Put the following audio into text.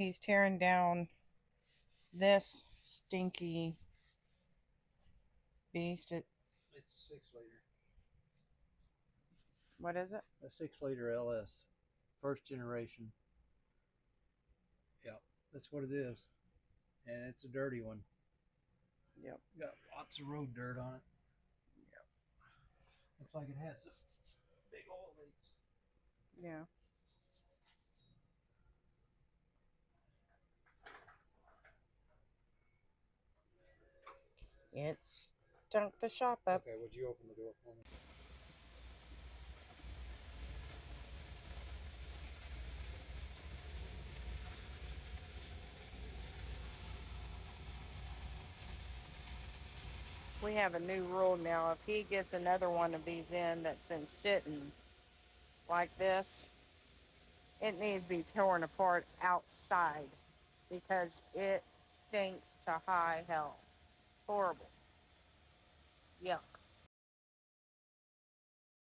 He's tearing down this stinky beast. It's a 6 liter. What is it? A 6 liter LS. First generation. Yep, that's what it is. And it's a dirty one. Yep. Got lots of road dirt on it. Yep. Looks like it has some big oil leaks. Yeah. It stunk the shop up. Okay, would you open the door for me? We have a new rule now. If he gets another one of these in that's been sitting like this, it needs to be torn apart outside because it stinks to high hell. Horrible. Yeah.